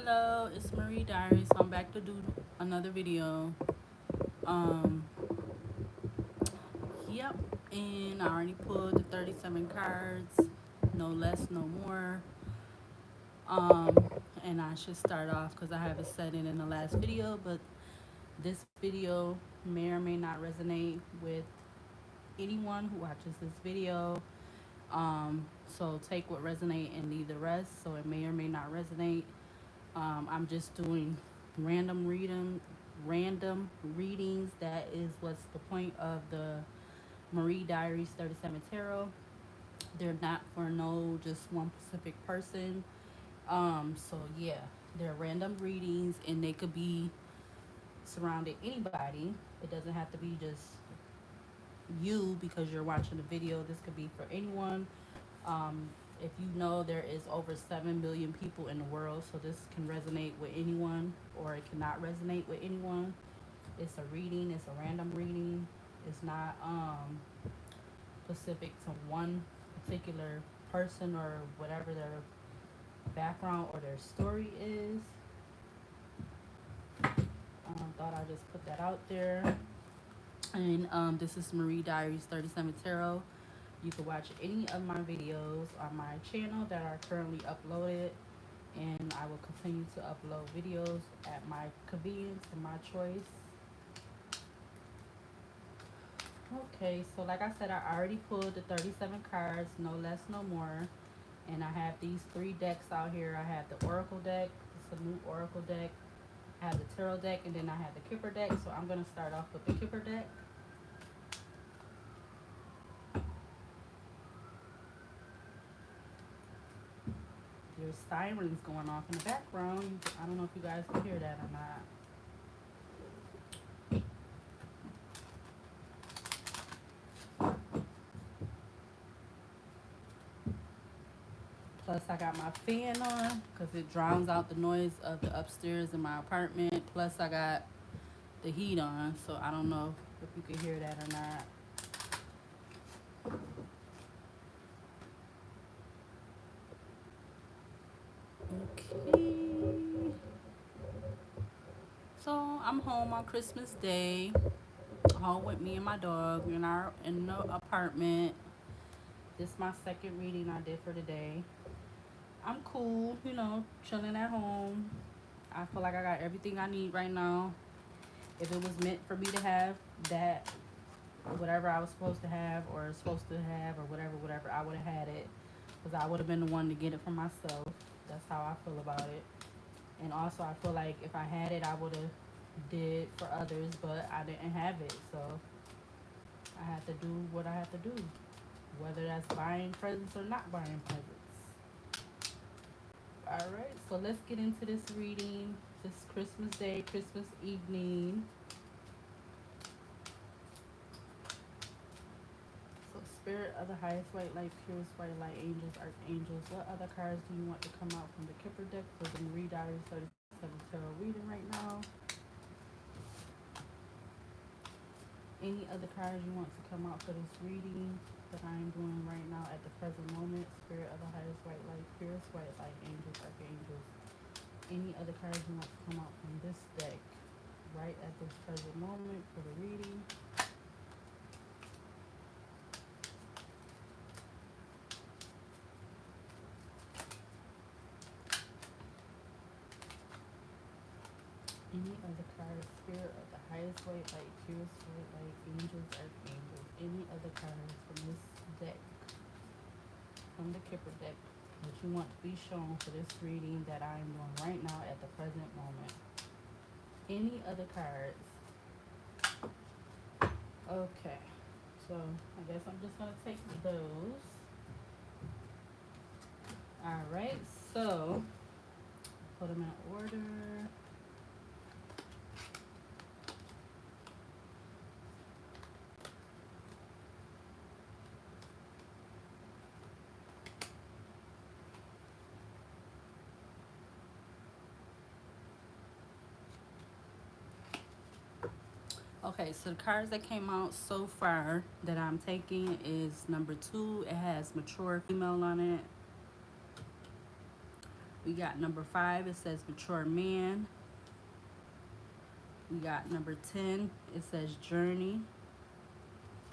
Hello, it's Marie Diaries. So I'm back to do another video. Um, yep, and I already pulled the 37 cards, no less, no more. Um, and I should start off because I haven't said it in the last video, but this video may or may not resonate with anyone who watches this video. So take what resonate and leave the rest. So it may or may not resonate. I'm just doing random reading, random readings. That is what's the point of the Marie Diaries 37 Tarot. They're not for no just one specific person. So yeah, they're random readings and they could be surrounded anybody. It doesn't have to be just you because you're watching the video. This could be for anyone. Um, if you know, there is over 7 billion people in the world, so this can resonate with anyone or it cannot resonate with anyone. It's a reading, it's a random reading. It's not specific to one particular person or whatever their background or their story is. Thought I'd just put that out there. And this is Marie Diaries 37 Tarot. You can watch any of my videos on my channel that are currently uploaded, and I will continue to upload videos at my convenience and my choice. Okay, so like I said, I already pulled the 37 cards, no less, no more. And I have these three decks out here. I have the Oracle deck, it's a new Oracle deck. I have the Tarot deck, and then I have the Kipper deck. So I'm going to start off with the Kipper deck. There's sirens going off in the background. I don't know if you guys can hear that or not. Plus, I got my fan on because it drowns out the noise of the upstairs in my apartment. Plus, I got the heat on, so I don't know if you can hear that or not. Okay. So I'm home on Christmas Day, home with me and my dog in the apartment. This is my second reading I did for today. I'm cool, chilling at home. I feel like I got everything I need right now. If it was meant for me to have that, whatever I was supposed to have or supposed to have or whatever, I would have had it. Because I would have been the one to get it for myself. That's how I feel about it. And also I feel like if I had it, I would have did for others, but I didn't have it. So I had to do what I had to do. Whether that's buying presents or not buying presents. Alright, so let's get into this reading. This Christmas Day, Christmas evening. So Spirit of the highest white light, purest white light, angels, archangels. What other cards do you want to come out from the Kipper deck for the Marie Diaries 37 Tarot reading right now? Any other cards you want to come out for this reading that I am doing right now at the present moment? Spirit of the highest white light, purest white light, angels, archangels. Any other cards you want to come out from this deck right at this present moment for the reading? Any other cards? Spirit of the highest white light, purest white light, angels, archangels. Any other cards from this deck, from the Kipper deck, that you want to be shown for this reading that I am doing right now at the present moment? Any other cards? Okay, so I guess I'm just gonna take those. Alright, so put them in order. Okay, so the cards that came out so far that I'm taking is number 2. It has mature female on it. We got number 5, it says mature man. We got number 10, it says journey.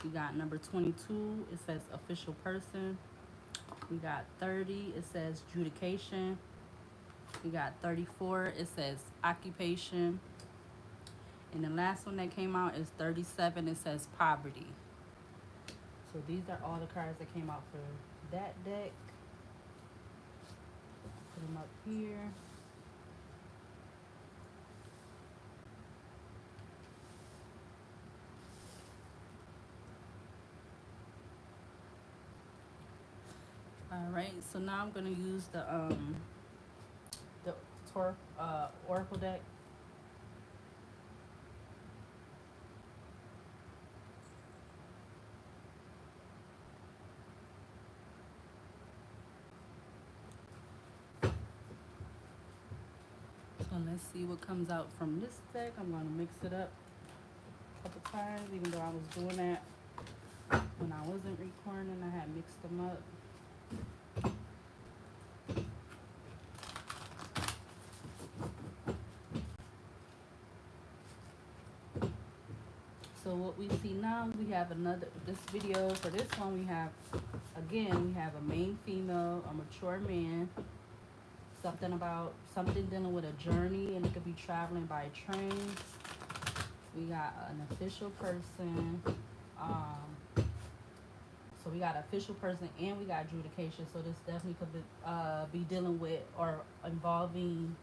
We got number 22, it says official person. We got 30, it says judication. We got 34, it says occupation. And the last one that came out is 37, it says poverty. So these are all the cards that came out for that deck. Put them up here. All right, so now I'm gonna use the Oracle deck. So let's see what comes out from this deck. I'm gonna mix it up a couple times, even though I was doing that when I wasn't recording. I had mixed them up. So what we see now, we have this video. For this one, we have a main female, a mature man, something dealing with a journey, and it could be traveling by train. We got an official person. So we got official person and we got adjudication. So this definitely could be dealing with or involving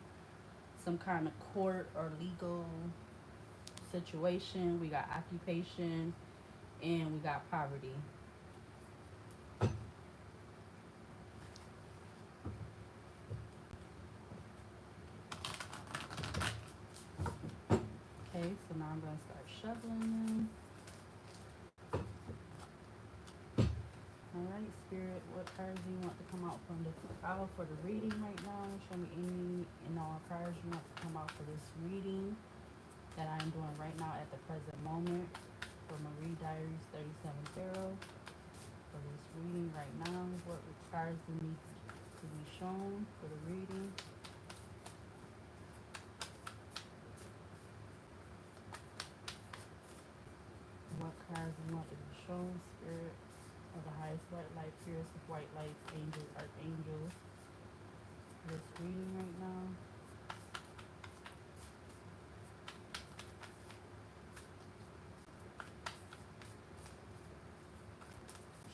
some kind of court or legal situation. We got occupation and we got poverty. Okay, so now I'm going to start shuffling them. Alright, Spirit, what cards do you want to come out from this pile for the reading right now? Show me any and all cards you want to come out for this reading that I'm doing right now at the present moment for Marie Diaries 37 Tarot. For this reading right now, what cards do need to be shown for the reading? What cards do you want to be shown, Spirit? Of the highest white light, purest of white lights, angels, archangels. This reading right now.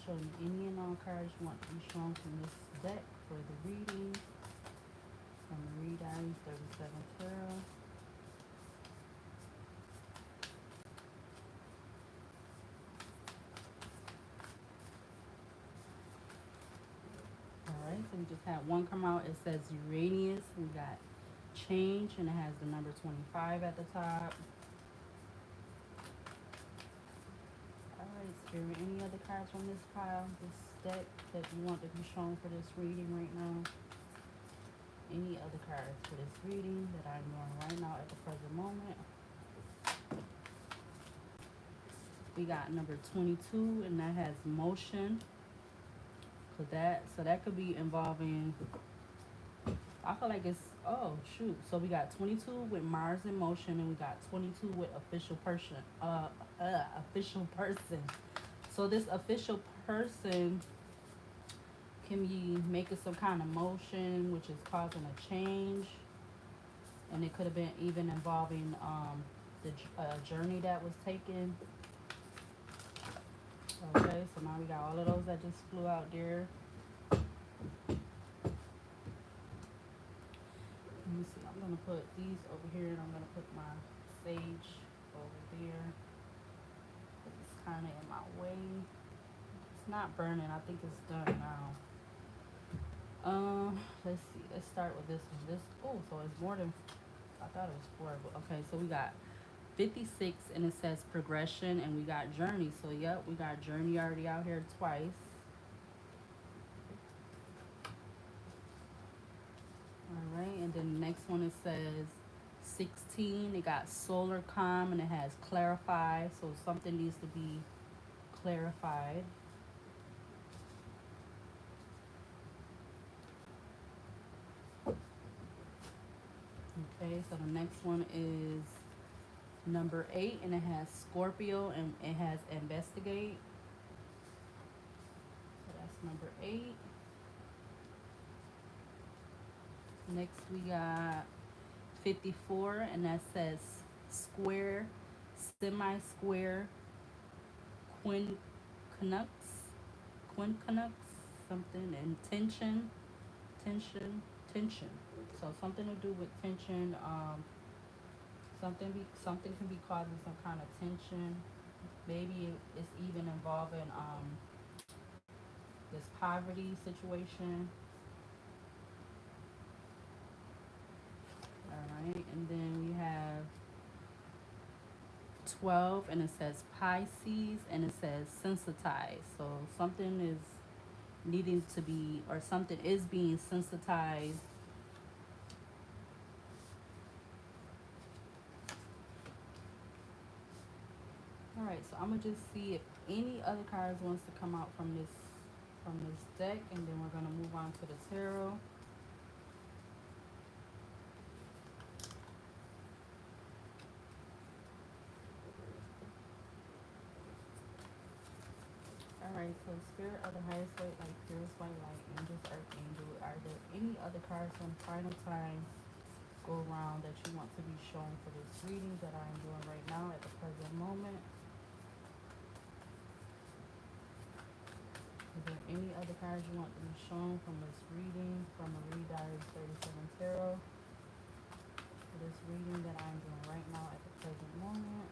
Show me any and all cards you want to be shown from this deck for the reading. From Marie Diaries 37 Tarot. Alright, so we just had one come out. It says Uranus. We got change and it has the number 25 at the top. Alright, Spirit, any other cards from this pile, this deck that you want to be shown for this reading right now? Any other cards for this reading that I'm doing right now at the present moment? We got number 22 and that has motion. So that could be involving, I feel like it's, oh shoot. So we got 22 with Mars in motion and we got 22 with official person. Official person. So this official person can be making some kind of motion, which is causing a change. And it could have been even involving the journey that was taken. Okay, so now we got all of those that just flew out there. Let me see, I'm going to put these over here and I'm going to put my sage over there. It's kind of in my way. It's not burning, I think it's done now. Let's see, let's start with this one. So it's more than, I thought it was 4, but okay, so we got 56 and it says progression and we got journey. So yep, we got journey already out here twice. All right, and then the next one it says 16. It got solar calm and it has clarify. So something needs to be clarified. Okay, so the next one is number 8, and it has Scorpio and it has investigate. So that's number 8. Next we got 54, and that says square, semi-square, quincunx, quincunx, something, and tension. So something to do with tension. Something can be causing some kind of tension. Maybe it's even involving this poverty situation. All right, and then we have 12, and it says Pisces, and it says sensitized. So something is needing to be, or something is being sensitized. All right, so I'm gonna just see if any other cards wants to come out from this deck, and then we're gonna move on to the tarot. Alright, so Spirit of the Highest Light, like Purest White Light, Angels, Archangel, are there any other cards from final time go around that you want to be shown for this reading that I'm doing right now at the present moment? Is there any other cards you want to be shown from this reading from Marie Diaries 37 Tarot? For this reading that I'm doing right now at the present moment.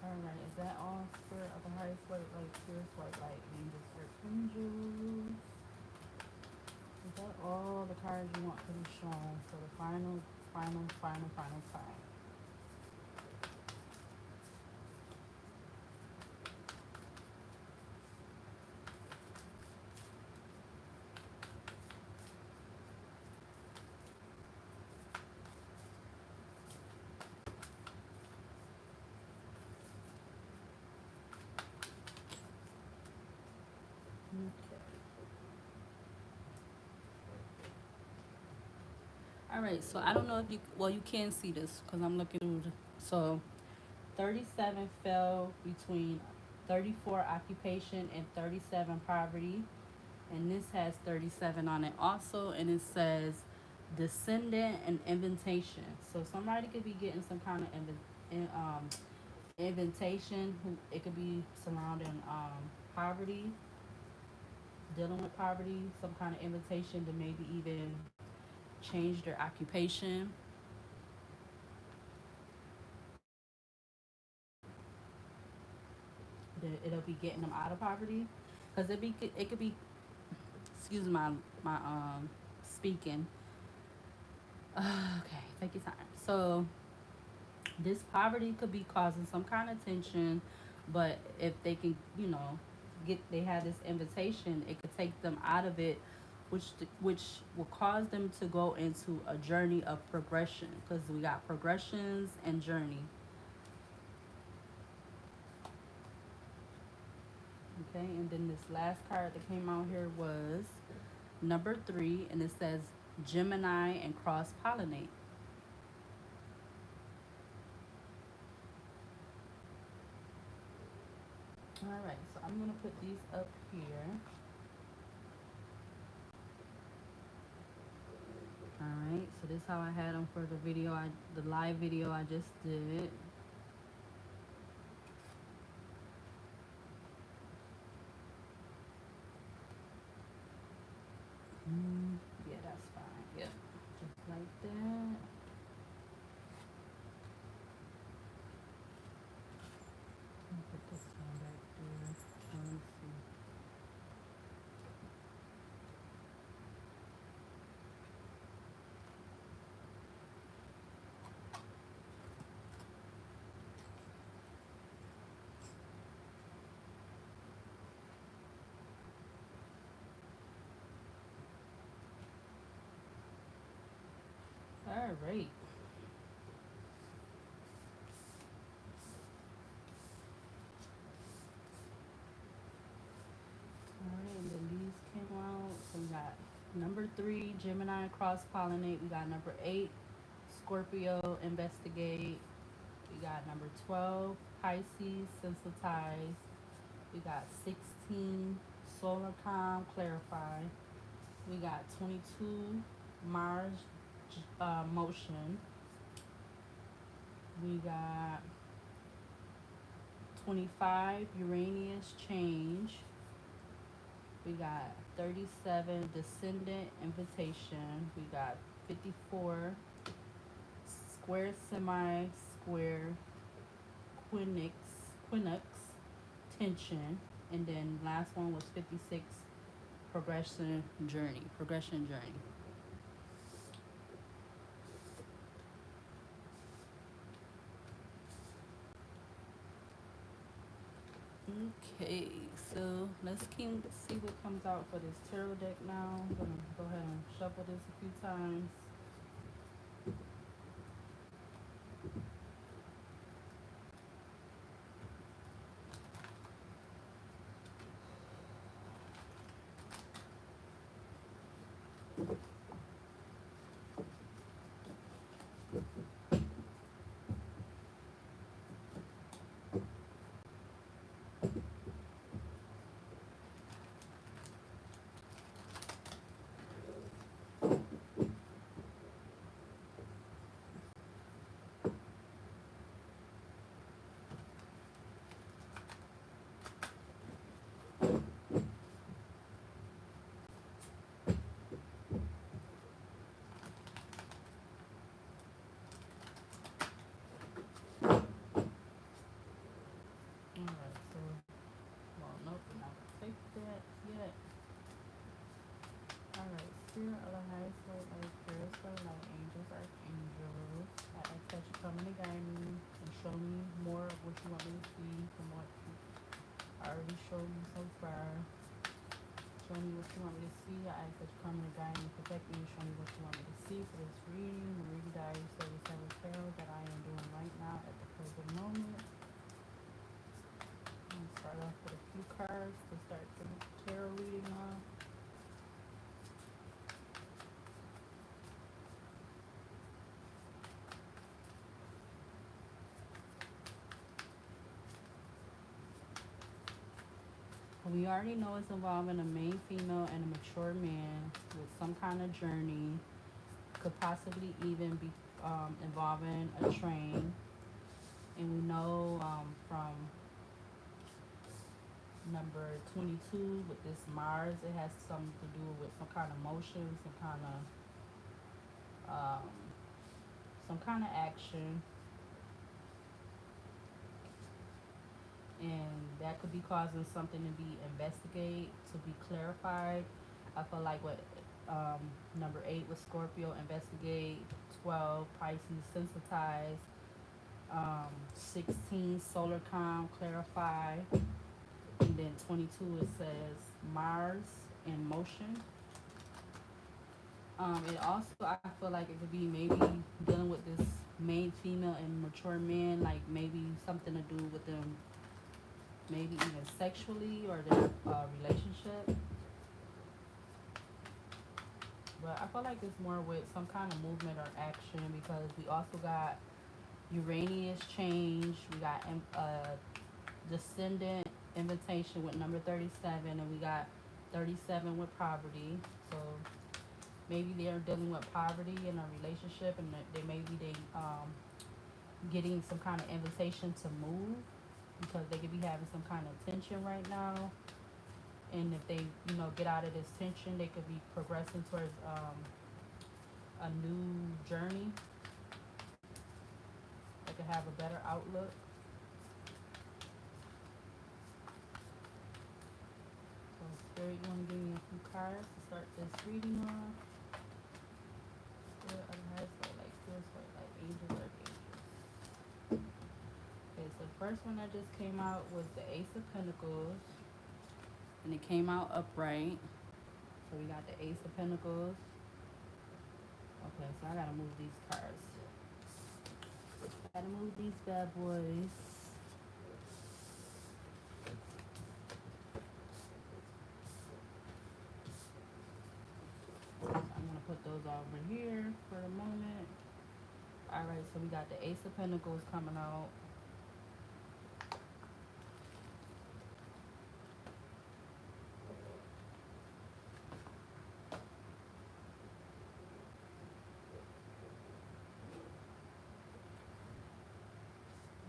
Alright, is that all? Spirit of the Highest Light, like Purest White Light, Angels, Archangels. Is that all the cards you want to be shown for the final time? Okay. All right, so I don't know if you, well, you can see this because I'm looking through so 37 fell between 34 occupation and 37 poverty. And this has 37 on it also, and it says descendant and invitation. So somebody could be getting some kind of invitation. Who it could be surrounding poverty, dealing with poverty, some kind of invitation to maybe even change their occupation. It'll be getting them out of poverty, because it could be, excuse my speaking. Okay, take your time. So this poverty could be causing some kind of tension, but if they can, they have this invitation, it could take them out of it, which will cause them to go into a journey of progression, because we got progressions and journey. Okay, and then this last card that came out here was number 3, and it says Gemini and cross pollinate. All right, so I'm gonna put these up here. All right, so this is how I had them for the video, the live video I just did. Yeah, that's fine. Yep, just like that. Put this one back there. Let's see. All right. Alright, and then these came out. So we got number 3, Gemini, cross pollinate. We got number 8, Scorpio, investigate. We got number 12, Pisces, sensitize. We got 16, solar calm, clarify. We got 22, Mars, motion. We got 25, Uranus, change. We got 37, descendant, invitation. We got 54, square, semi, square, quinux, tension. And then last one was 56, progression journey. Okay, so let's see what comes out for this tarot deck now. I'm gonna go ahead and shuffle this a few times. Alright, so, well, nope, we're not gonna take that yet. Alright, spirit of the highest light, prayers for light, angels, archangels. I ask that you come and guide me and show me more of what you want me to see from what you already showed me so far. Show me what you want me to see. I ask that you come and guide me, protect me, and show me what you want me to see for this reading. The reading diary service seven tarot that I am doing right now at the present moment. I'm gonna start off with a few cards to start the tarot reading off. We already know it's involving a main female and a mature man with some kind of journey. Could possibly even be involving a train. And we know from number 22 with this Mars, it has something to do with some kind of motion, some kind of action. And that could be causing something to be investigated, to be clarified. I feel like what number 8 was Scorpio, investigate. 12, Pisces, sensitize. 16, solar calm, clarify. And then 22, it says Mars in motion. It also, I feel like it could be maybe dealing with this main female and mature man, like maybe something to do with them, maybe even sexually or their relationship. But I feel like it's more with some kind of movement or action, because we also got Uranus change. We got descendant invitation with number 37, and we got 37 with poverty. So maybe they're dealing with poverty in a relationship, and they getting some kind of invitation to move, because they could be having some kind of tension right now. And if they, get out of this tension, they could be progressing towards a new journey. They could have a better outlook. So Spirit, you want to give me a few cards to start this reading off? Spirit, like angels, archangels. Okay, so the first one that just came out was the Ace of Pentacles. And it came out upright. So we got the Ace of Pentacles. Okay, so I gotta move these cards. Gotta move these bad boys. So I'm gonna put those over here for a moment. Alright, so we got the Ace of Pentacles coming out.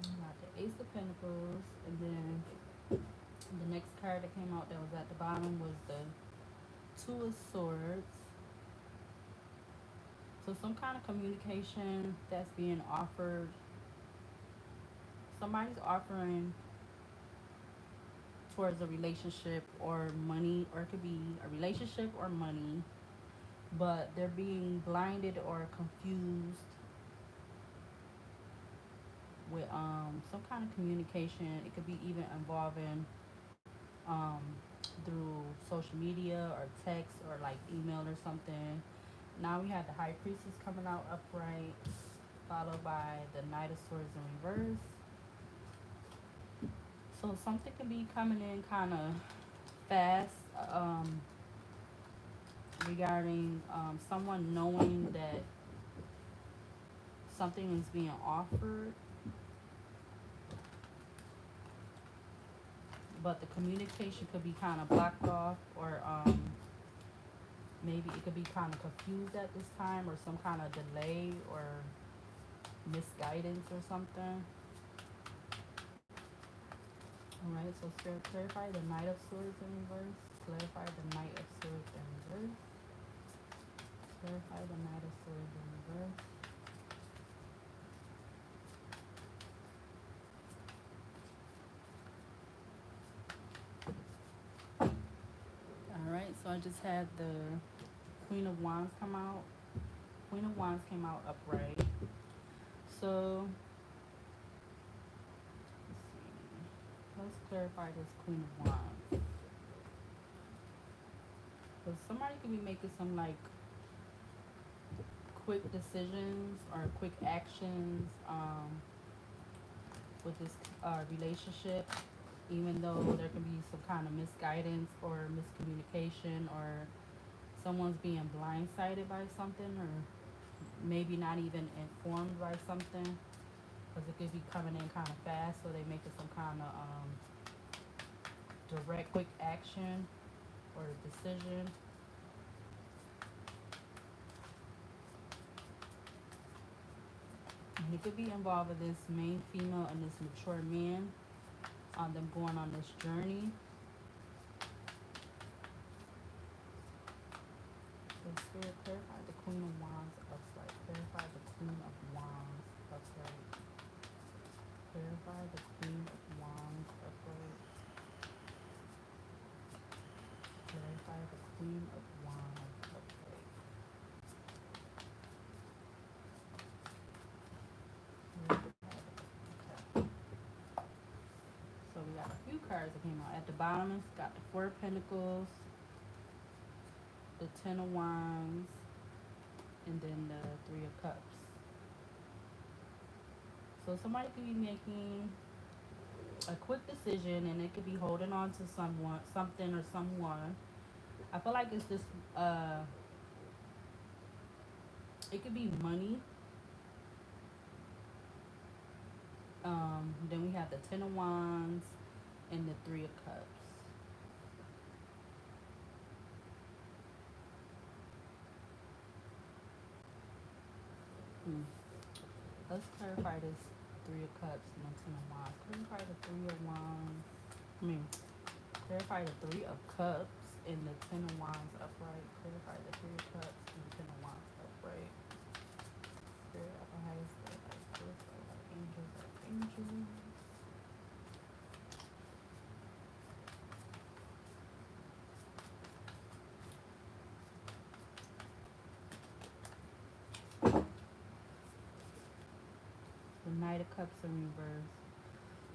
We got the Ace of Pentacles, and then the next card that came out that was at the bottom was the Two of Swords. So some kind of communication that's being offered. Somebody's offering towards a relationship or money, or it could be a relationship or money, but they're being blinded or confused with some kind of communication. It could be even involving um, through social media or text or like email or something. Now we have the High Priestess coming out upright, followed by the Knight of Swords in reverse. So something can be coming in kind of fast regarding someone knowing that something is being offered, but the communication could be kind of blocked off, or maybe it could be kind of confused at this time, or some kind of delay or misguidance or something. Alright, so Spirit, clarify the Knight of Swords in reverse. Clarify the Knight of Swords in reverse. Clarify the Knight of Swords in reverse. Alright, so I just had the Queen of Wands come out. Queen of Wands came out upright. So, let's clarify this Queen of Wands. Because somebody could be making some like quick decisions or quick actions with this relationship, even though there can be some kind of misguidance or miscommunication, or someone's being blindsided by something, or maybe not even informed by something, because it could be coming in kind of fast, so they making some kind of direct quick action or decision. And it could be involved with this main female and this mature man, them going on this journey. So Spirit, clarify the Queen of Wands upright. Clarify the Queen of Wands upright. Clarify the Queen of Wands upright. Clarify the Queen of Wands upright. Okay. So we got a few cards that came out. At the bottom, it's got the Four of Pentacles, the Ten of Wands, and then the Three of Cups. So somebody could be making a quick decision, and it could be holding on to someone, something, or someone. I feel like it's just it could be money. Then we have the Ten of Wands and the Three of Cups. Let's clarify this Three of Cups and the Ten of Wands. Clarify the Three of Wands. Clarify the Three of Cups and the Ten of Wands upright. Clarify the Three of Cups and the Ten of Wands upright. Spirit of the highest, angels, angels. The Knight of Cups in reverse.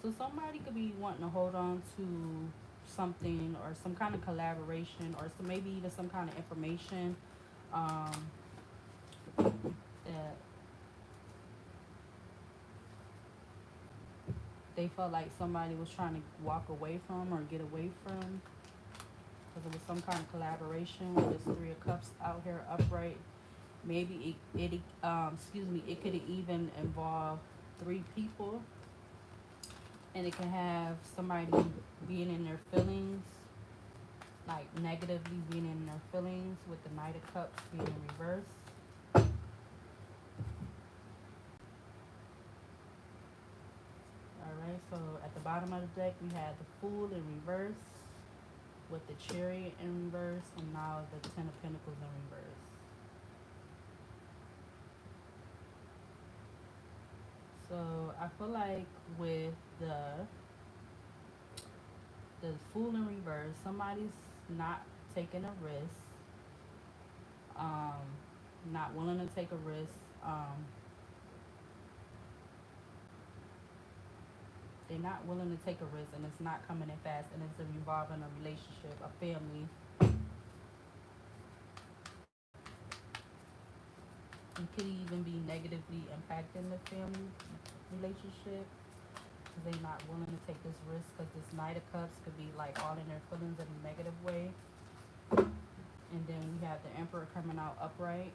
So somebody could be wanting to hold on to something, or some kind of collaboration, or some, maybe even some kind of information that they felt like somebody was trying to walk away from or get away from, because it was some kind of collaboration with this Three of Cups out here upright. Maybe it could even involve three people, and it can have somebody being in their feelings, like negatively being in their feelings, with the Knight of Cups being in reverse. Alright, so at the bottom of the deck we had the Fool in reverse, with the Chariot in reverse, and now the Ten of Pentacles in reverse. So I feel like with the Fool in reverse, somebody's not taking a risk, um, not willing to take a risk. They're not willing to take a risk, and it's not coming in fast, and it's involving a relationship, a family. It could even be negatively impacting the family relationship, because they're not willing to take this risk, because this Knight of Cups could be like all in their feelings in a negative way. And then we have the Emperor coming out upright.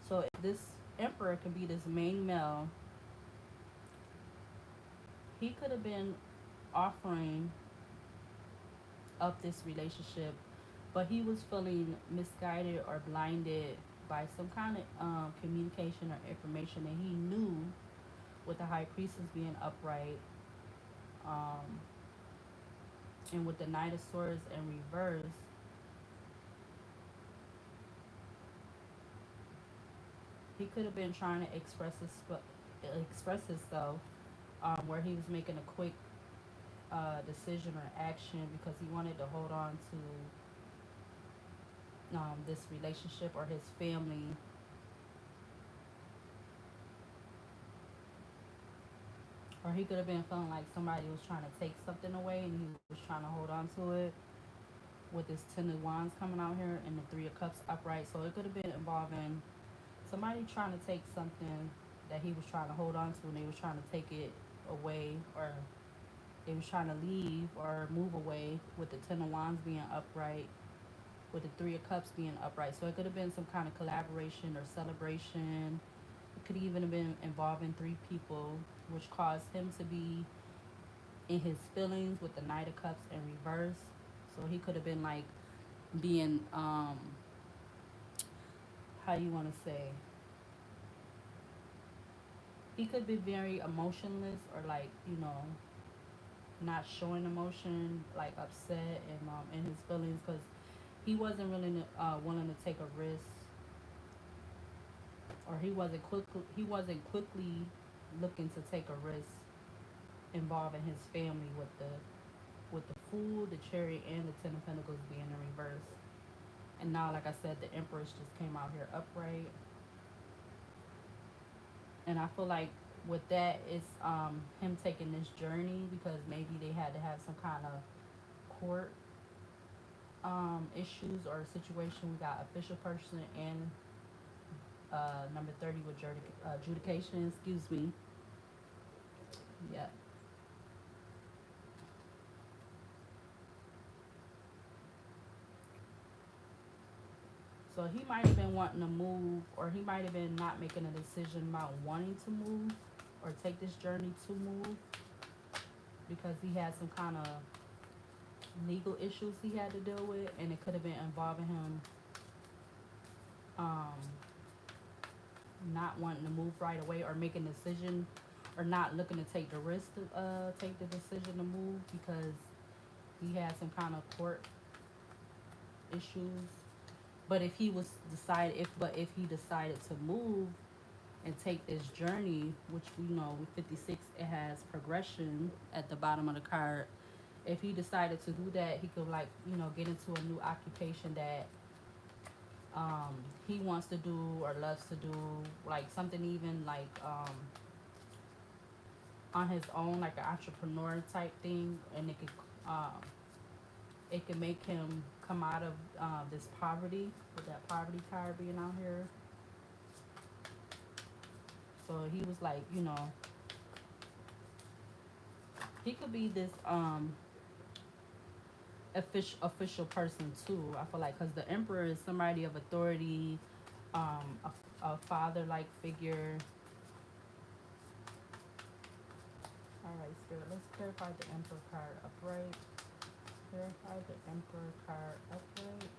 So this Emperor could be this main male. He could have been offering up this relationship, but he was feeling misguided or blinded by some kind of communication or information that he knew, with the High Priestess being upright, and with the Knight of Swords in reverse. He could have been trying to express himself, where he was making a quick decision or action, because he wanted to hold on to this relationship or his family. Or he could have been feeling like somebody was trying to take something away, and he was trying to hold on to it, with this Ten of Wands coming out here and the Three of Cups upright. So it could have been involving somebody trying to take something that he was trying to hold on to, and they was trying to take it away, or they was trying to leave or move away, with the Ten of Wands being upright, with the Three of Cups being upright. So it could have been some kind of collaboration or celebration. It could even have been involving three people, which caused him to be in his feelings, with the Knight of Cups in reverse. So he could have been like being, how you want to say, he could be very emotionless, or like, not showing emotion, like upset and in his feelings, because he wasn't really willing to take a risk, or he wasn't quickly looking to take a risk involving his family, with the Fool, the Chariot, and the Ten of Pentacles being in reverse. And now, like I said, the Empress just came out here upright. And I feel like with that, it's him taking this journey, because maybe they had to have some kind of court issues or situation. We got official person and number 30 with adjudication. Excuse me. Yeah. So he might have been wanting to move, or he might have been not making a decision about wanting to move or take this journey to move, because he had some kind of legal issues he had to deal with, and it could have been involving him um, not wanting to move right away, or making a decision, or not looking to take the risk to take the decision to move, because he had some kind of court issues. But if he he decided to move and take this journey, which we know with 56 it has progression at the bottom of the card. If he decided to do that, he could, like, get into a new occupation that he wants to do or loves to do, like something even like on his own, like an entrepreneur type thing, and it could it can make him come out of this poverty, with that poverty card being out here. So he was like, you know, he could be this official person too. I feel like because the emperor is somebody of authority, a father like figure. All right, Spirit, let's clarify the emperor card upright. Clarify the emperor card upright.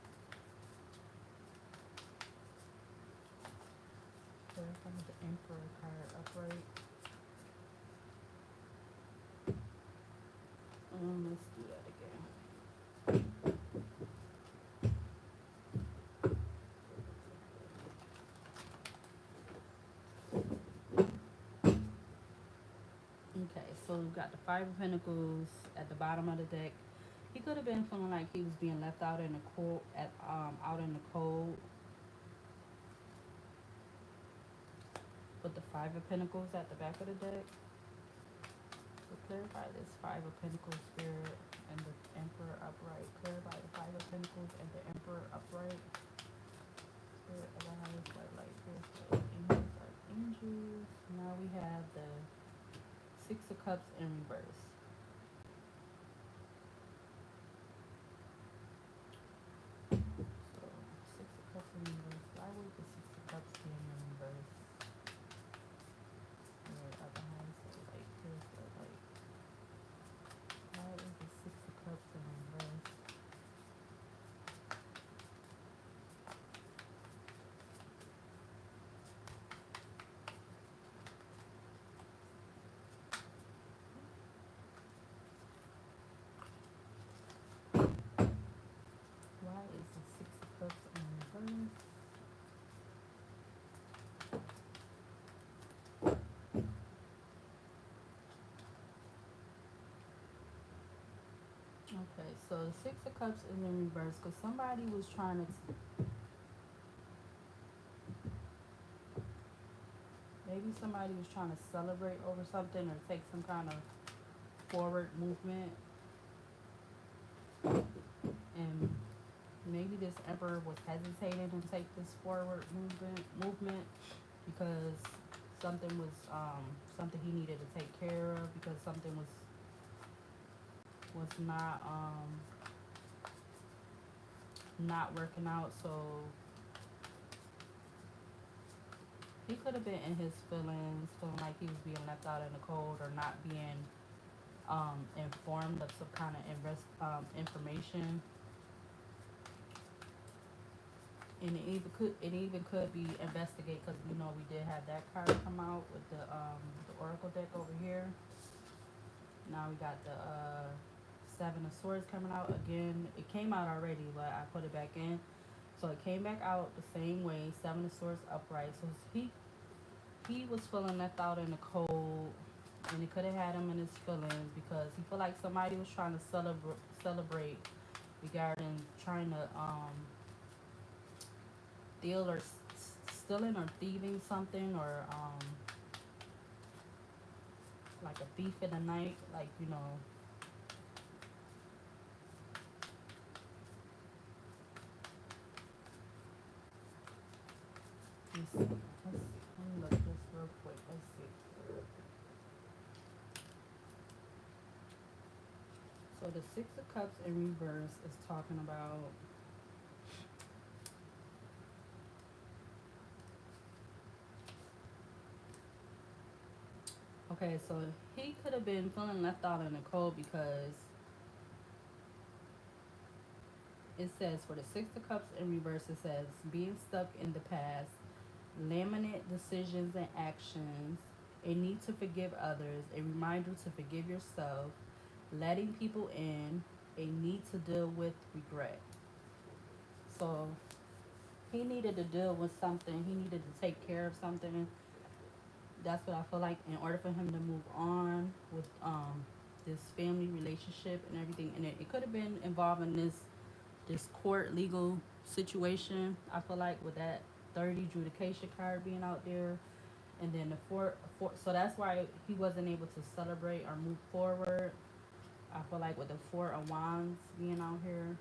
Clarify the emperor card upright. Let's do that again. Okay, so we've got the Five of Pentacles at the bottom of the deck. He could have been feeling like he was being left out in the cold, out in the cold. With the Five of Pentacles at the back of the deck. So clarify this Five of Pentacles, Spirit, and the Emperor upright. Clarify the Five of Pentacles and the Emperor upright. Spirit of the highest light, Spirit, angels, archangels. Now we have the Six of Cups in reverse. So Six of Cups in reverse. Why would the Six of Cups be in reverse? Spirit of the highest light, Spirit of light. Why is the Six of Cups in reverse? Why is the Six of Cups in reverse? Okay, so the Six of Cups is in reverse because somebody was trying to, maybe somebody was trying to celebrate over something or take some kind of forward movement. And maybe this emperor was hesitating to take this forward movement because something was something he needed to take care of, because something was not working out. So he could have been in his feelings, feeling like he was being left out in the cold or not being informed of some kind of information. And it even could be investigate, because we know we did have that card come out with the Oracle deck over here. Now we got the Seven of Swords coming out again. It came out already, but I put it back in. So it came back out the same way, Seven of Swords upright. So he was feeling left out in the cold, and it could have had him in his feelings because he felt like somebody was trying to celebrate regarding trying to steal or stealing or thieving something, or like a thief in the night, like, you know. Let me look this real quick. Let's see. So the Six of Cups in reverse is talking about okay, so he could have been feeling left out in the cold because it says for the Six of Cups in reverse, it says being stuck in the past, laminate decisions and actions, a need to forgive others, a reminder to forgive yourself, letting people in, a need to deal with regret. So he needed to deal with something. He needed to take care of something. That's what I feel like, in order for him to move on with this family relationship and everything. And it could have been involving this court legal situation. I feel like with that 30 adjudication card being out there, and then the four, so that's why he wasn't able to celebrate or move forward. I feel like with the Four of Wands being out here,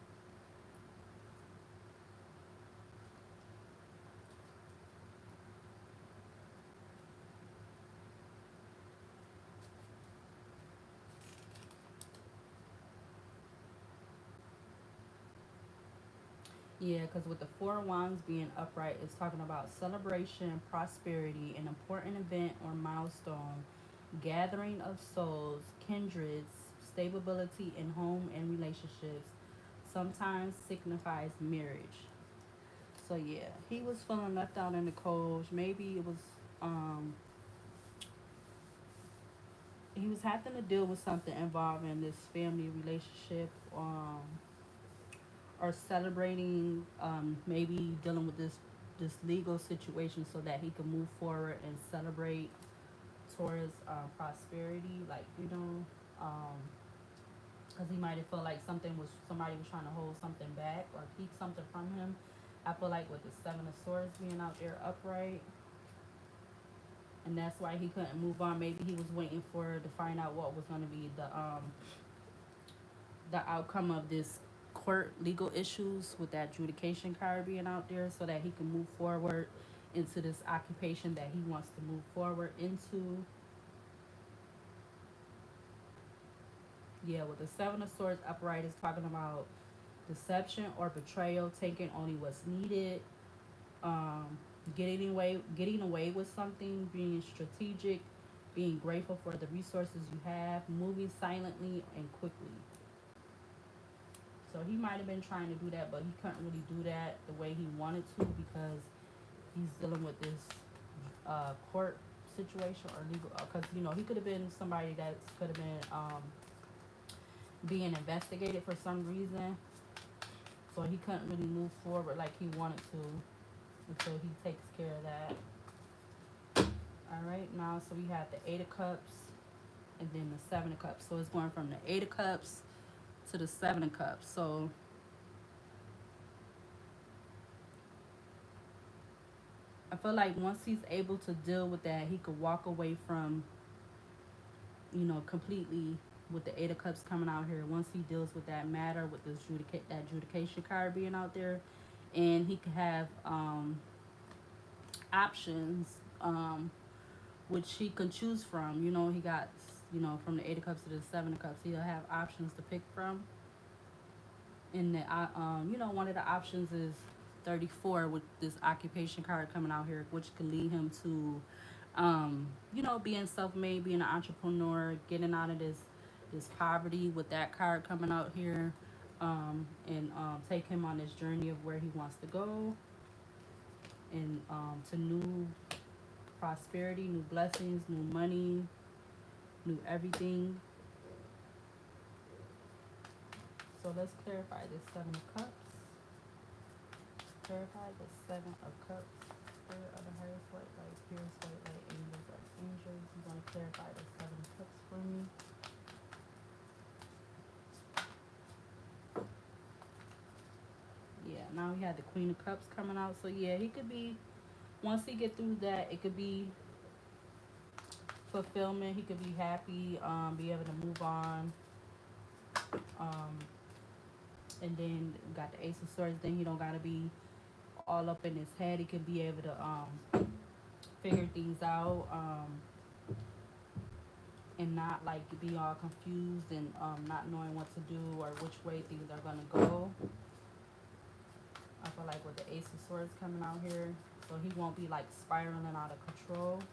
yeah, because with the Four of Wands being upright, it's talking about celebration, prosperity, an important event or milestone, gathering of souls, kindreds, stability in home and relationships, sometimes signifies marriage. So yeah, he was feeling left out in the cold. Maybe it was um he was having to deal with something involving this family relationship, or celebrating, maybe dealing with this legal situation so that he can move forward and celebrate towards prosperity, like, because he might have felt like somebody was trying to hold something back or keep something from him. I feel like with the Seven of Swords being out there upright, and that's why he couldn't move on. Maybe he was waiting for to find out what was going to be the outcome of this court legal issues with that adjudication card being out there, so that he can move forward into this occupation that he wants to move forward into. Yeah, with the Seven of Swords upright is talking about deception or betrayal, taking only what's needed, um, getting away with something, being strategic, being grateful for the resources you have, moving silently and quickly. So he might have been trying to do that, but he couldn't really do that the way he wanted to, because he's dealing with this court situation or legal. Because he could have been somebody that could have been being investigated for some reason, so he couldn't really move forward like he wanted to until he takes care of that. All right, now so we have the Eight of Cups and then the Seven of Cups. So it's going from the Eight of Cups to the Seven of Cups. So I feel like once he's able to deal with that, he could walk away from, completely, with the Eight of Cups coming out here. Once he deals with that matter, with this that adjudication card being out there, and he could have options, which he can choose from. He got, from the Eight of Cups to the Seven of Cups, he'll have options to pick from. And one of the options is 34 with this occupation card coming out here, which could lead him to, being self-made, being an entrepreneur, getting out of this poverty with that card coming out here, and take him on this journey of where he wants to go, and to new prosperity, new blessings, new money, new everything. So let's clarify this Seven of Cups. Clarify the Seven of Cups. Spirit of the highest white light, purest white light, angels, archangels. You want to clarify the Seven of Cups for me? Yeah, now we had the Queen of Cups coming out. So yeah, he could be, once he get through that, it could be fulfillment. He could be happy, be able to move on. And then got the Ace of Swords. Then he don't gotta be all up in his head. He could be able to figure things out, and not like be all confused and not knowing what to do or which way things are gonna go. I feel like with the Ace of Swords coming out here, so he won't be like spiraling out of control.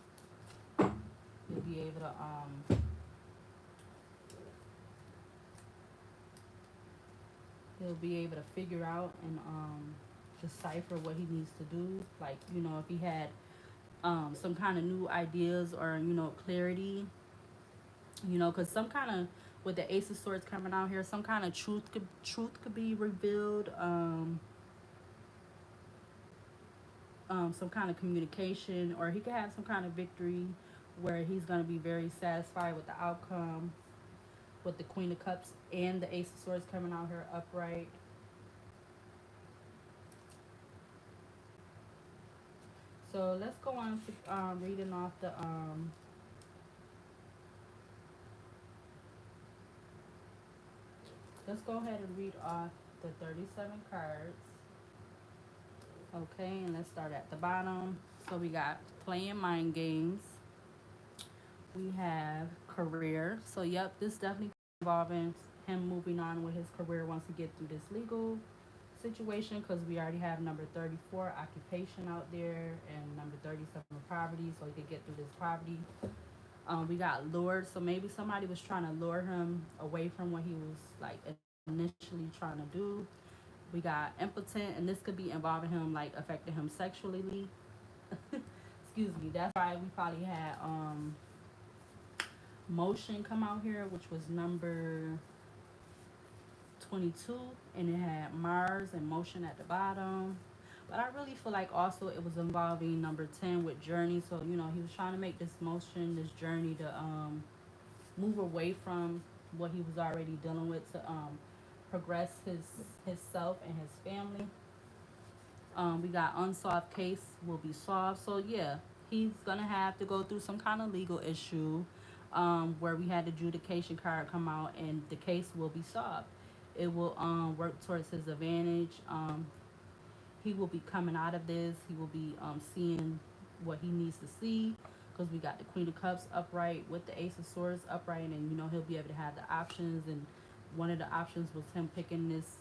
He'll be able to figure out and decipher what he needs to do. Like, if he had some kind of new ideas or clarity, because some kind of, with the Ace of Swords coming out here, some kind of truth could be revealed. Some kind of communication, or he could have some kind of victory where he's going to be very satisfied with the outcome, with the Queen of Cups and the Ace of Swords coming out here upright. So let's go on to reading off let's go ahead and read off the 37 cards. Okay, and let's start at the bottom. So we got playing mind games. We have career. So yep, this definitely involving him moving on with his career once he get through this legal situation, because we already have number 34 occupation out there and number 37 poverty, so he could get through this poverty. We got lured, so maybe somebody was trying to lure him away from what he was like initially trying to do. We got impotent, and this could be involving him like affecting him sexually. Excuse me. That's why we probably had motion come out here, which was number 22, and it had Mars and motion at the bottom. But I really feel like also it was involving number 10 with journey. So, you know, he was trying to make this motion, this journey to move away from what he was already dealing with to progress his self and his family. We got unsolved case will be solved. So yeah, he's gonna have to go through some kind of legal issue, where we had the adjudication card come out, and the case will be solved. It will work towards his advantage. He will be coming out of this. He will be seeing what he needs to see, because we got the Queen of Cups upright with the Ace of Swords upright, and you know he'll be able to have the options. And one of the options was him picking this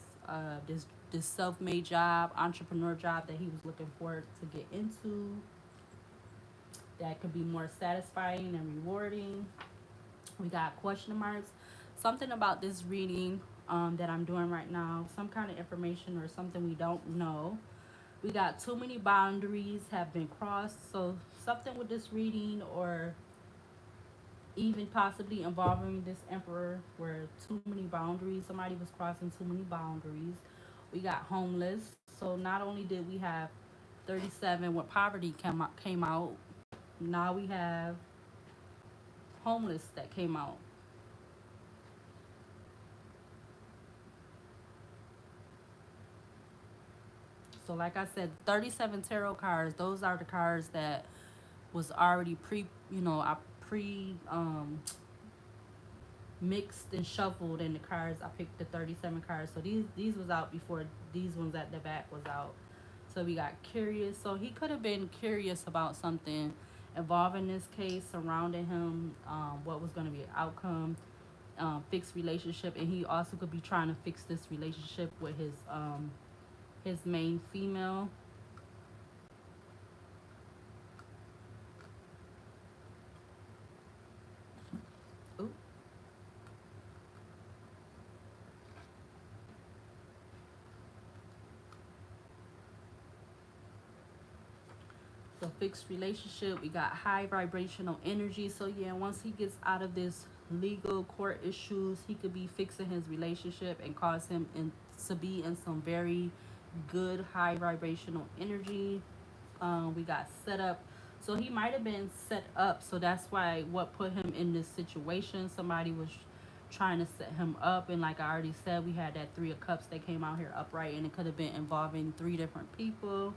self-made job, entrepreneur job that he was looking forward to get into. That could be more satisfying and rewarding. We got question marks. Something about this reading that I'm doing right now, some kind of information or something we don't know. We got too many boundaries have been crossed. So something with this reading, or even possibly involving this emperor, where too many boundaries, somebody was crossing too many boundaries. We got homeless. So not only did we have 37 where poverty came out, now we have homeless that came out. So like I said, 37 tarot cards, those are the cards that was already I pre mixed and shuffled in the cards. I picked the 37 cards. So these was out before these ones at the back was out. So we got curious. So he could have been curious about something involving this case, surrounding him, what was going to be an outcome, fixed relationship, and he also could be trying to fix this relationship with his main female. Ooh. So fixed relationship, we got high vibrational energy. So yeah, once he gets out of this legal court issues, he could be fixing his relationship and cause him to be in some very good high vibrational energy. We got set up. So he might have been set up. So that's why what put him in this situation. Somebody was trying to set him up. And like I already said, we had that Three of Cups that came out here upright, and it could have been involving three different people.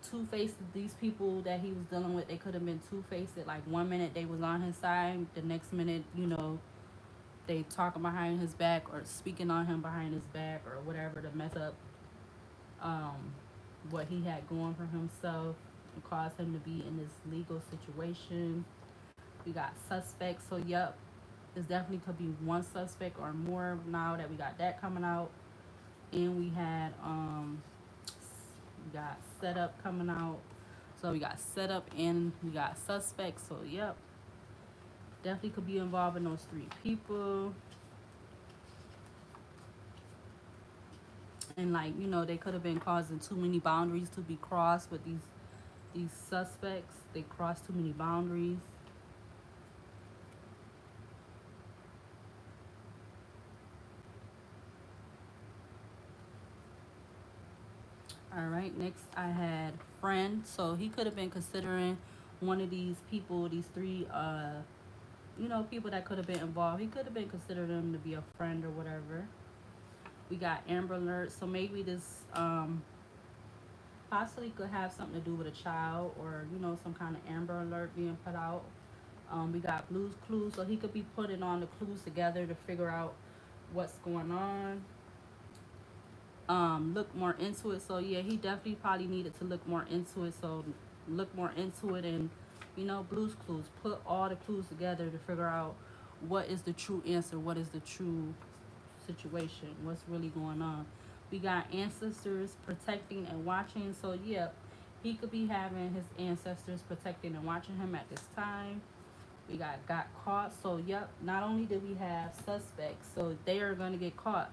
Two-faced, these people that he was dealing with, they could have been two-faced. Like 1 minute they was on his side, the next minute, they talking behind his back or speaking on him behind his back or whatever to mess up um, what he had going for himself and cause him to be in this legal situation. We got suspects. So yep, this definitely could be one suspect or more now that we got that coming out. And we got setup coming out. So we got setup and we got suspects. So yep, definitely could be involving those three people. And like, they could have been causing too many boundaries to be crossed with these suspects. They crossed too many boundaries. All right, next I had friend. So he could have been considering one of these people, these three, people that could have been involved. He could have been considering them to be a friend or whatever. We got Amber Alert. So maybe this possibly could have something to do with a child, or, some kind of Amber Alert being put out. We got Blue's Clues. So he could be putting on the clues together to figure out what's going on. Look more into it. So yeah, he definitely probably needed to look more into it. So look more into it, and Blue's Clues, put all the clues together to figure out what is the true answer, what is the true situation, what's really going on. We got ancestors protecting and watching. So yeah, he could be having his ancestors protecting and watching him at this time. We got caught. So yep, not only did we have suspects, so they are going to get caught,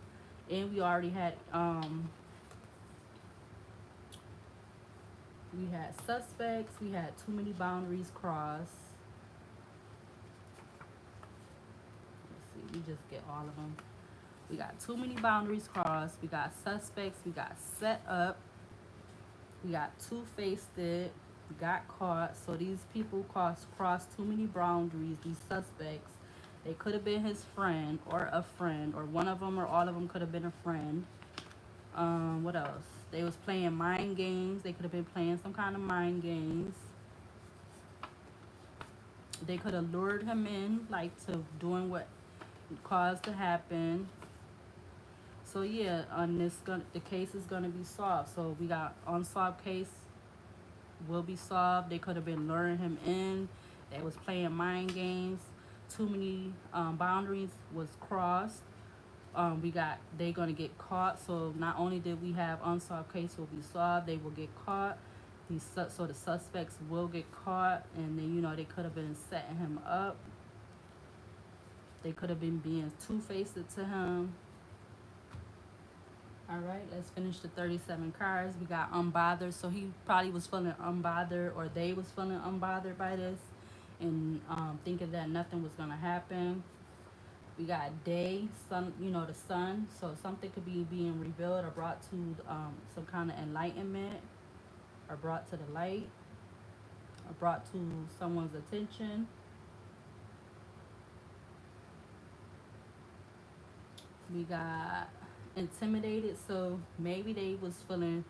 and we had suspects, we had too many boundaries crossed. Let's see, we just get all of them. We got too many boundaries crossed. We got suspects. We got set up. We got two-faced it. We got caught. So these people crossed too many boundaries. These suspects, they could have been his friend or a friend, or one of them or all of them could have been a friend. What else? They was playing mind games. They could have been playing some kind of mind games. They could have lured him in, like, to doing what caused to happen. So yeah, on this, the case is gonna be solved. So we got unsolved case will be solved. They could have been luring him in. They was playing mind games. Too many boundaries was crossed. They gonna get caught. So not only did we have unsolved case will be solved, they will get caught. So the suspects will get caught, and then they could have been setting him up. They could have been being two-faced to him. All right, let's finish the 37 cards. We got unbothered. So he probably was feeling unbothered, or they was feeling unbothered by this, and thinking that nothing was going to happen. We got day, sun, the sun. So something could be being revealed or brought to some kind of enlightenment, or brought to the light, or brought to someone's attention. We got intimidated. So maybe they was feeling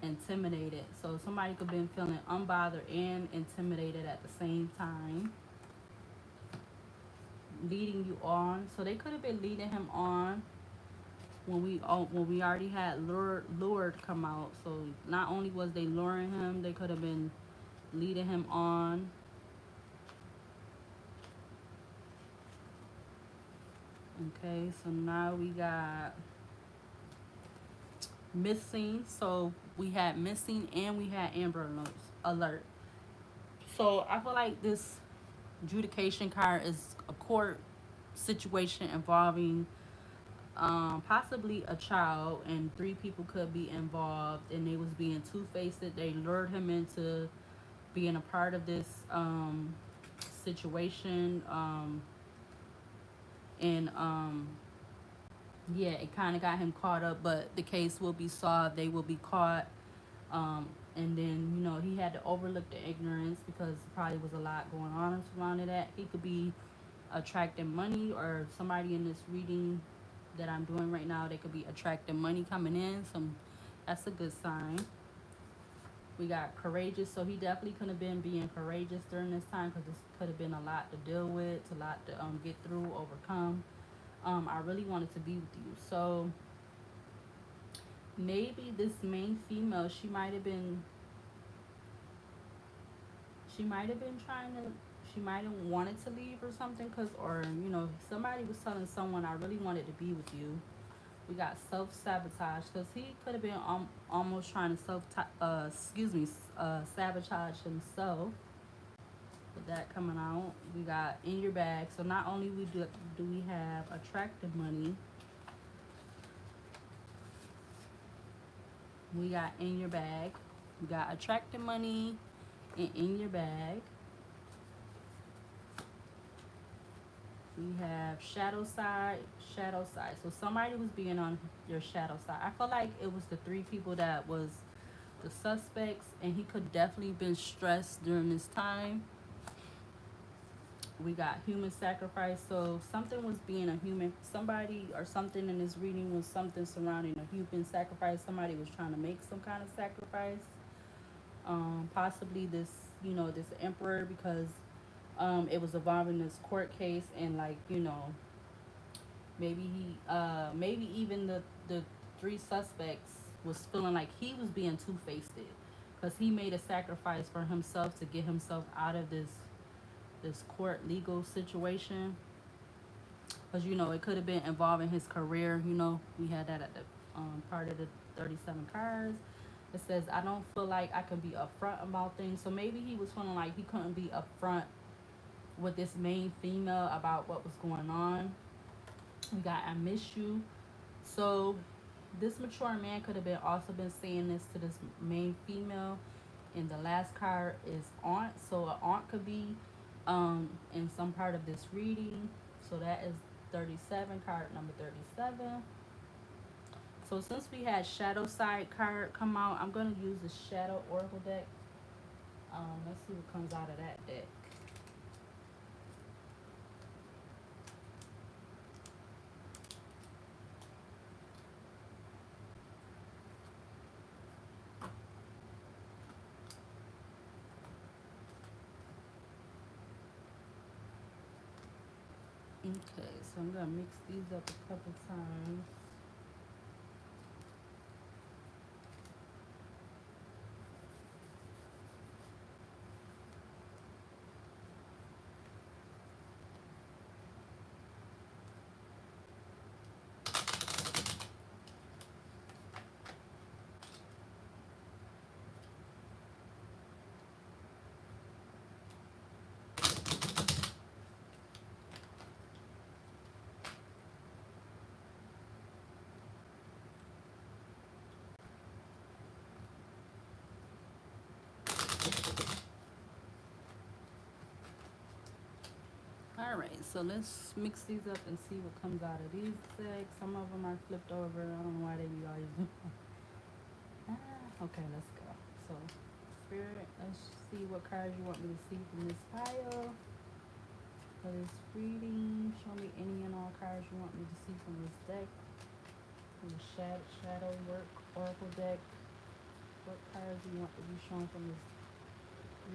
intimidated. So somebody could have been feeling unbothered and intimidated at the same time. Leading you on. So they could have been leading him on when we already had lured come out. So not only was they luring him, they could have been leading him on. Okay, so now we got missing. So we had missing and we had Amber alert. So I feel like this adjudication card is a court situation involving possibly a child, and three people could be involved, and they was being two-faced. They lured him into being a part of this situation, and yeah, it kind of got him caught up, but the case will be solved. They will be caught. And then he had to overlook the ignorance, because probably was a lot going on surrounding that. He could be attracting money, or somebody in this reading that I'm doing right now, they could be attracting money coming in. That's a good sign. We got courageous. So he definitely could have been being courageous during this time, because this could have been a lot to deal with, a lot to get through, overcome. I really wanted to be with you. So maybe this main female, she might have been trying to, she might have wanted to leave or something, or somebody was telling someone, I really wanted to be with you. We got self-sabotage, because he could have been almost trying to sabotage himself. With that coming out, we got in your bag. So not only do we have attractive money, we got in your bag. We got attractive money and in your bag. We have shadow side. So somebody was being on your shadow side. I feel like it was the three people that was the suspects, and he could definitely been stressed during this time. We got human sacrifice. So something was being a human, somebody or something in this reading was something surrounding a human sacrifice. Somebody was trying to make some kind of sacrifice. Possibly this, this emperor, because it was involving this court case, and Maybe even the three suspects was feeling like he was being two-faced, because he made a sacrifice for himself to get himself out of this court legal situation. Because it could have been involving his career. We had that at the part of the 37 cards. It says, I don't feel like I can be upfront about things. So maybe he was feeling like he couldn't be upfront with this main female about what was going on. We got, I miss you. So this mature man could have been also been saying this to this main female. And the last card is aunt. So an aunt could be in some part of this reading. So that is 37, card number 37. So since we had shadow side card come out, I'm going to use the shadow oracle deck. Let's see what comes out of that deck. Okay, so I'm going to mix these up a couple times. Alright, so let's mix these up and see what comes out of these decks. Some of them are flipped over. I don't know why they be always doing okay, let's go. So, Spirit, let's see what cards you want me to see from this pile. For this reading, show me any and all cards you want me to see from this deck. From the shadow work oracle deck. What cards you want to be shown from this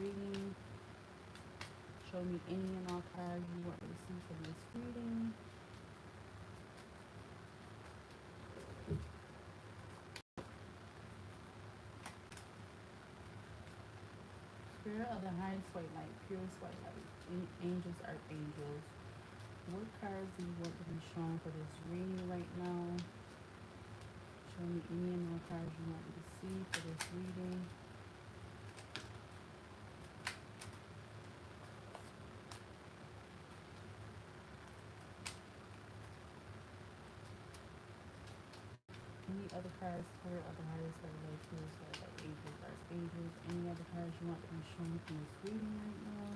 reading? Show me any and all cards you want me to see from this reading. Spirit of the highest white light, purest white light, angels, archangels. What cards do you want to be shown for this reading right now? Show me any and all cards you want me to see for this reading. Any other cards, Spirit of the highest white light, purest white light, angels, archangels. Any other cards you want to be shown from this reading right now?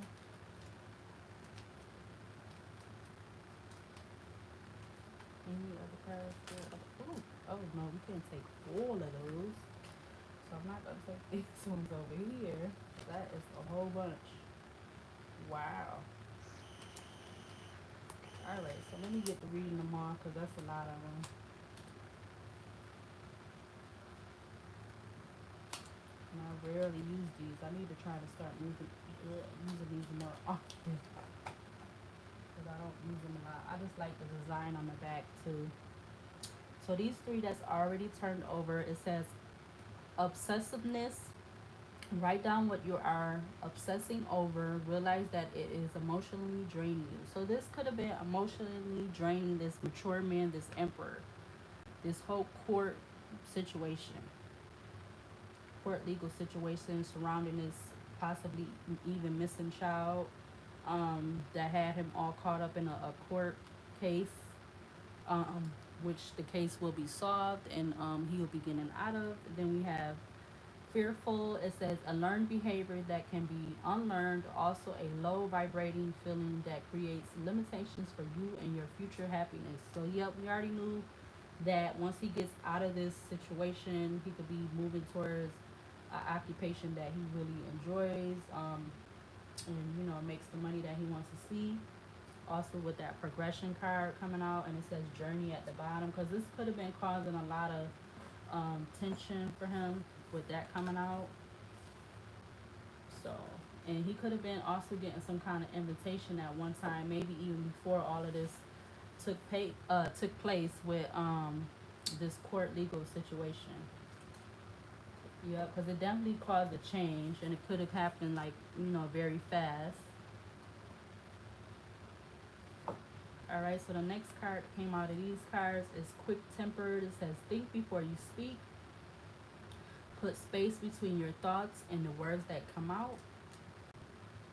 Any other cards? Oh no, we can't take all of those. So I'm not gonna take these ones over here. That is a whole bunch. Wow. Alright, so let me get to reading them all because that's a lot of them. And I rarely use these. I need to try to start using these more often. Because I don't use them a lot. I just like the design on the back too. So these three that's already turned over, it says obsessiveness. Write down what you are obsessing over. Realize that it is emotionally draining you. So this could have been emotionally draining this mature man, this emperor, this whole situation, court legal situation surrounding this possibly even missing child, that had him all caught up in a court case, which the case will be solved and he will be getting out of. Then we have fearful. It says a learned behavior that can be unlearned. Also a low vibrating feeling that creates limitations for you and your future happiness. So yep, we already knew that once he gets out of this situation, he could be moving towards an occupation that he really enjoys, and makes the money that he wants to see. Also with that progression card coming out, and it says journey at the bottom, because this could have been causing a lot of tension for him with that coming out. So, and he could have been also getting some kind of invitation at one time, maybe even before all of this took place with this court legal situation. Yeah, because it definitely caused a change, and it could have happened like, you know, very fast. All right, so the next card that came out of these cards is quick tempered. It says, think before you speak. Put space between your thoughts and the words that come out.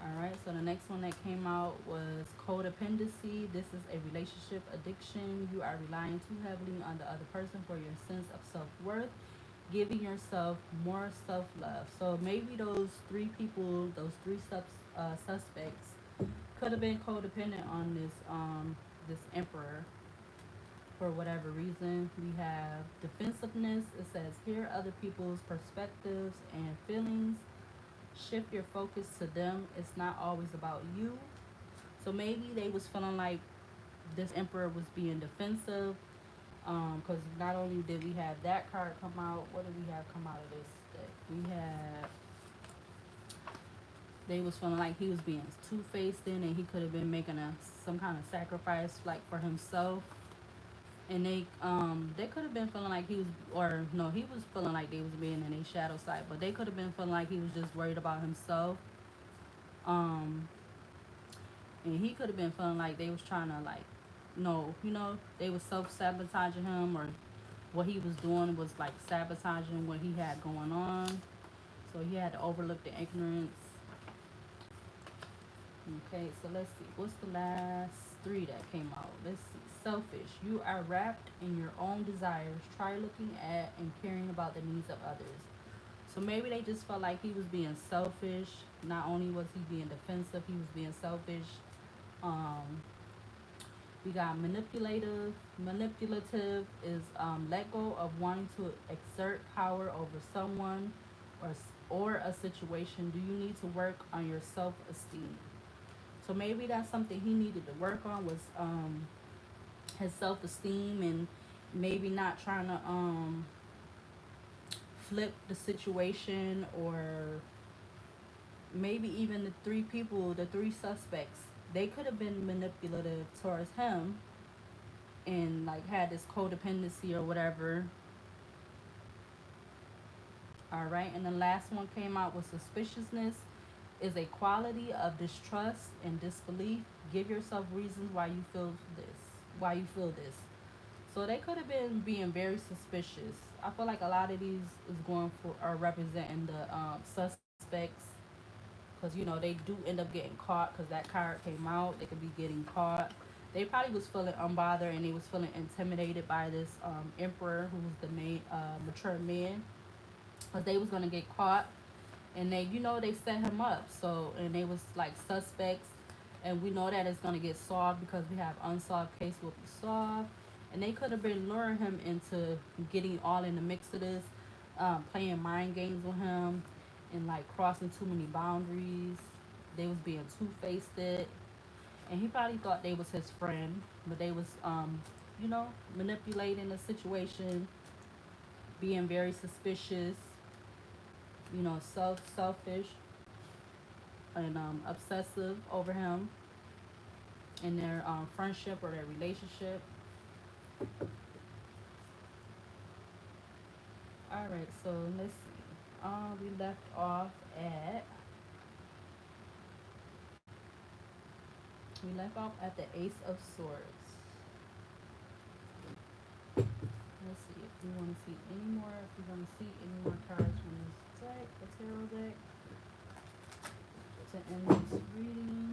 All right, so the next one that came out was codependency. This is a relationship addiction. You are relying too heavily on the other person for your sense of self-worth, giving yourself more self-love. So maybe those three people, those three suspects, could have been codependent on this emperor for whatever reason. We have defensiveness. It says, hear other people's perspectives and feelings. Shift your focus to them. It's not always about you. So maybe they was feeling like this emperor was being defensive. Because not only did we have that card come out, what did we have come out of this deck? We had, they was feeling like he was being two-faced in, and he could have been making some kind of sacrifice like for himself. And they could have been feeling like he was, or no, he was feeling like they was being in a shadow side, but they could have been feeling like he was just worried about himself. And he could have been feeling like they was trying to like, no, you know, they was self-sabotaging him, or what he was doing was like sabotaging what he had going on. So he had to overlook the ignorance. Okay, so let's see. What's the last three that came out? Let's see. Selfish. You are wrapped in your own desires. Try looking at and caring about the needs of others. So maybe they just felt like he was being selfish. Not only was he being defensive, he was being selfish. Um, we got manipulative. Manipulative is let go of wanting to exert power over someone or a situation. Do you need to work on your self-esteem? So maybe that's something he needed to work on, was his self-esteem, and maybe not trying to flip the situation, or maybe even the three people, the three suspects, they could have been manipulative towards him and like had this codependency or whatever. All right, and the last one came out with suspiciousness is a quality of distrust and disbelief. Give yourself reasons why you feel this. So they could have been being very suspicious. I feel like a lot of these is going for, or representing the suspects, because you know they do end up getting caught, because that card came out. They could be getting caught. They probably was feeling unbothered, and they was feeling intimidated by this emperor, who was the main mature man, because they was gonna get caught, and they, you know, they set him up. So, and they was like suspects, and we know that it's gonna get solved because we have unsolved case will be solved. And they could have been luring him into getting all in the mix of this, playing mind games with him, and like crossing too many boundaries. They was being two-faced, and he probably thought they was his friend, but they was, you know, manipulating the situation, being very suspicious, you know, selfish, and obsessive over him in their friendship or their relationship. All right, so let's see. We left off at the Ace of Swords. Let's see if we want to see any more. If we want to see any more cards from this deck, the tarot deck, to end this reading.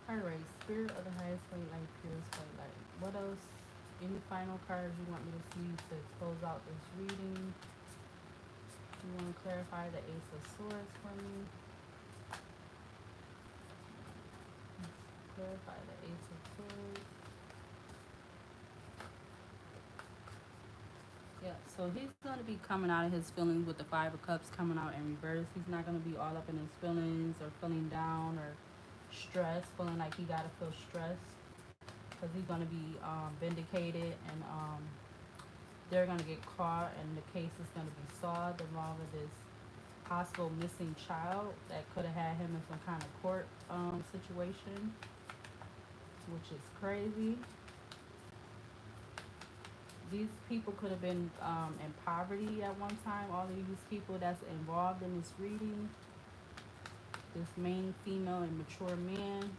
Alright, Spirit of the Highest White Light, Purest White Light. What else? Any final cards you want me to see to close out this reading? You want to clarify the Ace of Swords for me? Clarify the Ace of Swords. Yeah, so he's going to be coming out of his feelings with the Five of Cups coming out in reverse. He's not going to be all up in his feelings or feeling down or stressed, feeling like he got to feel stressed. because he's going to be vindicated, and they're going to get caught, and the case is going to be solved along with this possible missing child that could have had him in some kind of court situation, which is crazy. These people could have been in poverty at one time. All of these people that's involved in this reading, this main female and mature man.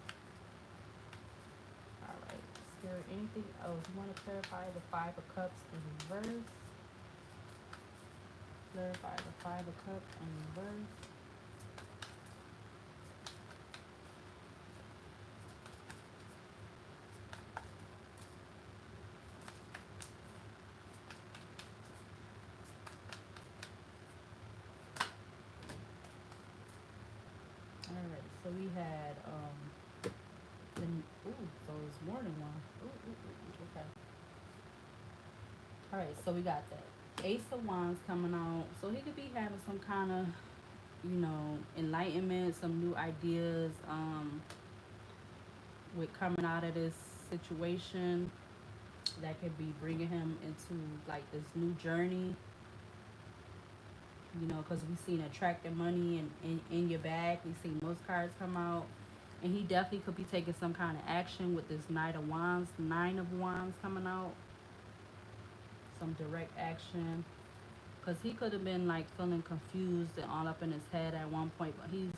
All right, is there anything else you want to clarify? The Five of Cups in reverse. Clarify the Five of Cups in reverse. Alright, so we had so it's more than one. Okay. Alright, so we got that Ace of Wands coming out. So he could be having some kind of, you know, enlightenment, some new ideas, with coming out of this situation that could be bringing him into like this new journey. You know, because we seen attracting money and in your bag. We seen those cards come out. And he definitely could be taking some kind of action with this Knight of Wands, Nine of Wands coming out. Some direct action. Because he could have been like feeling confused and all up in his head at one point. But he's,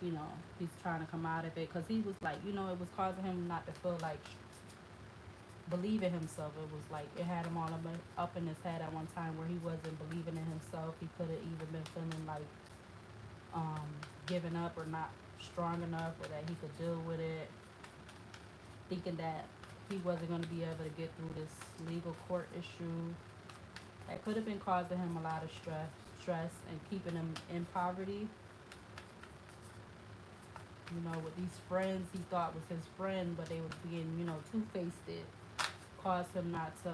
you know, he's trying to come out of it. Because he was like, you know, it was causing him not to feel like believe in himself. It was like it had him all up in his head at one time where he wasn't believing in himself. He could have even been feeling like giving up or not strong enough, or that he could deal with it, thinking that he wasn't going to be able to get through this legal court issue. That could have been causing him a lot of stress and keeping him in poverty. You know, with these friends he thought was his friend, but they were being, you know, two-faced. It caused him not to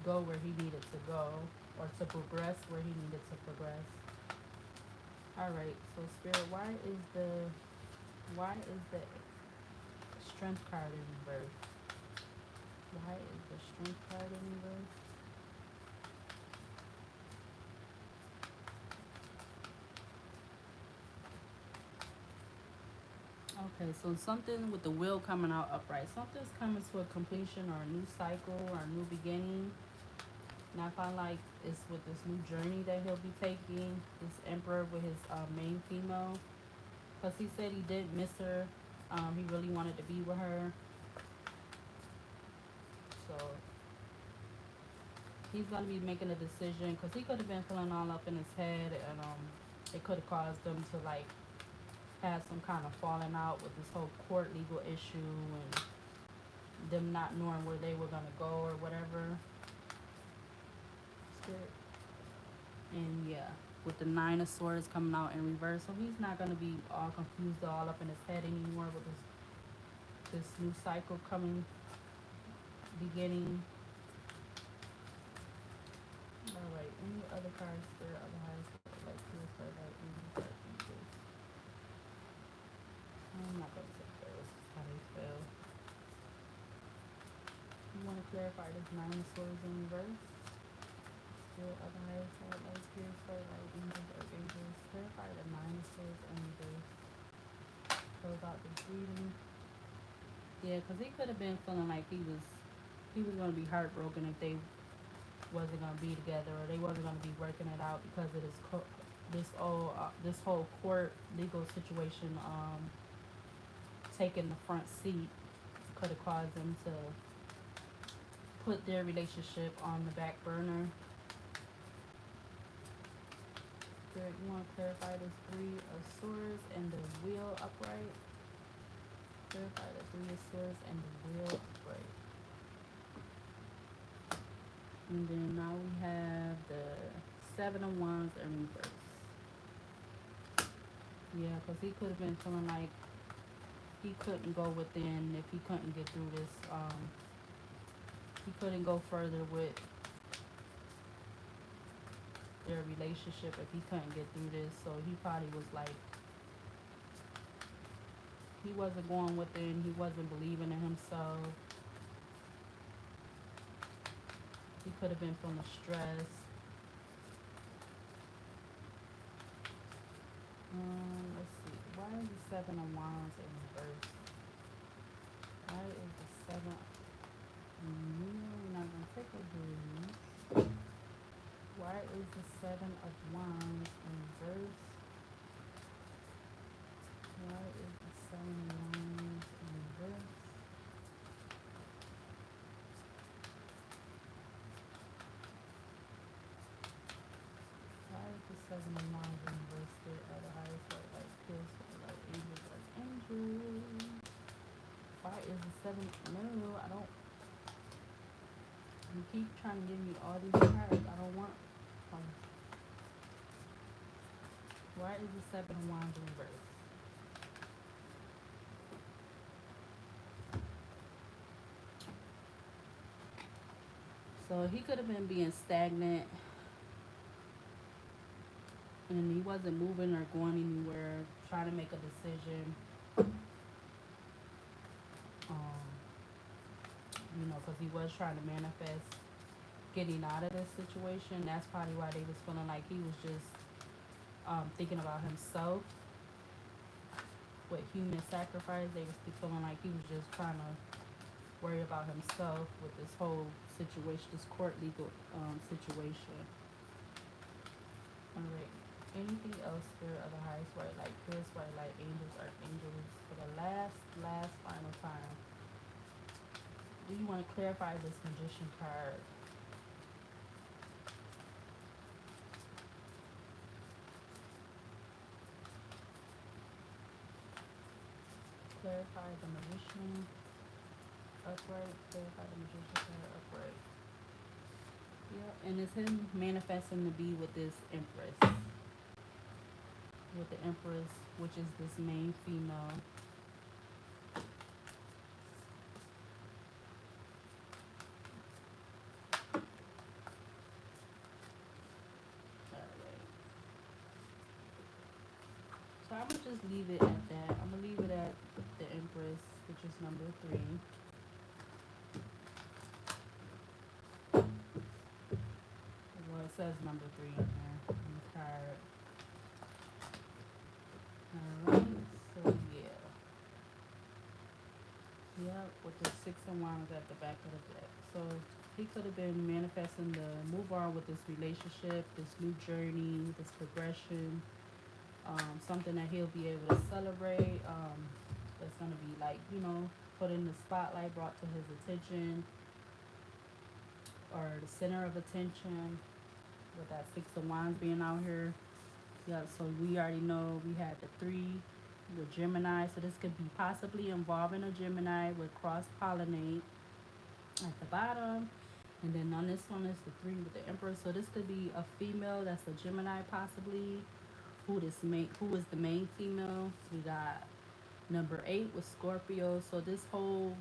go where he needed to go, or to progress where he needed to progress. All right, so Spirit, why is the Strength card in reverse? Why is the Strength card in reverse? Okay, so something with the Wheel coming out upright. Something's coming to a completion, or a new cycle, or a new beginning. And I find like it's with this new journey that he'll be taking, this Emperor with his main female. Because he said he did miss her. He really wanted to be with her. So he's going to be making a decision, because he could have been feeling all up in his head, and it could have caused them to like have some kind of falling out with this whole court legal issue, and them not knowing where they were going to go or whatever. And yeah, with the Nine of Swords coming out in reverse, so he's not going to be all confused, all up in his head anymore with this new cycle beginning. All right, any other cards for other highest like this or like this? I'm not going to take those. That's how they feel. You want to clarify this Nine of Swords in reverse? Other highest like here for like angels or angels. Clarify the Nine of Swords in reverse. Close out the reading. Yeah, because he could have been feeling like he was going to be heartbroken if they wasn't going to be together, or they wasn't going to be working it out because of this whole court legal situation taking the front seat. Could have caused them to put their relationship on the back burner. Spirit, you want to clarify this Three of Swords and the Wheel upright? Clarify the Three of Swords and the Wheel upright. And then now we have the Seven of Wands in reverse. Yeah, because he could have been feeling like he couldn't go within if he couldn't get through this. He couldn't go further with their relationship if he couldn't get through this. So he probably was like He wasn't going with it, and he wasn't believing in himself. He could have been feeling stressed. Let's see. Why is the Seven of Wands in reverse? Why is the Seven? We're not gonna take a breeze. Why is the Seven of Wands in reverse? Why is the Seven of Wands in reverse? Why is the Seven of Wands in reverse? There are the highest like this, like angels, like angels. Why is the Seven? No, I don't. You keep trying to give me all these cards. I don't want. Why is the Seven of Wands in reverse? So he could have been being stagnant, and he wasn't moving or going anywhere, trying to make a decision. Um, because he was trying to manifest getting out of this situation. That's probably why they was feeling like he was just thinking about himself with human sacrifice. They was feeling like he was just trying to worry about himself with this whole situation, this court legal situation. All right. Anything else there of the highest white light, purest white light, angels, archangels, for the last final time? Do you want to clarify this Magician card? Clarify the Magician upright. Clarify the Magician card upright. Yep, and it's him manifesting to be with this Empress. With the Empress, which is this main female. Alright. So I'm going to just leave it at that. I'm going to leave it at the Empress, which is number 3. Well, it says number 3 on there on the card. Alright, so yeah. Yep, with the Six of Wands at the back of the deck. So he could have been manifesting to move on with this relationship, this new journey, this progression, something that he'll be able to celebrate. That's gonna be like, put in the spotlight, brought to his attention, or the center of attention, with that Six of Wands being out here. Yeah, so we already know we had the 3, the Gemini. So this could be possibly involving a Gemini with cross-pollinate at the bottom. And then on this one is the 3 with the Emperor. So this could be a female that's a Gemini possibly, who is the main female. We got number 8 with Scorpio. So this whole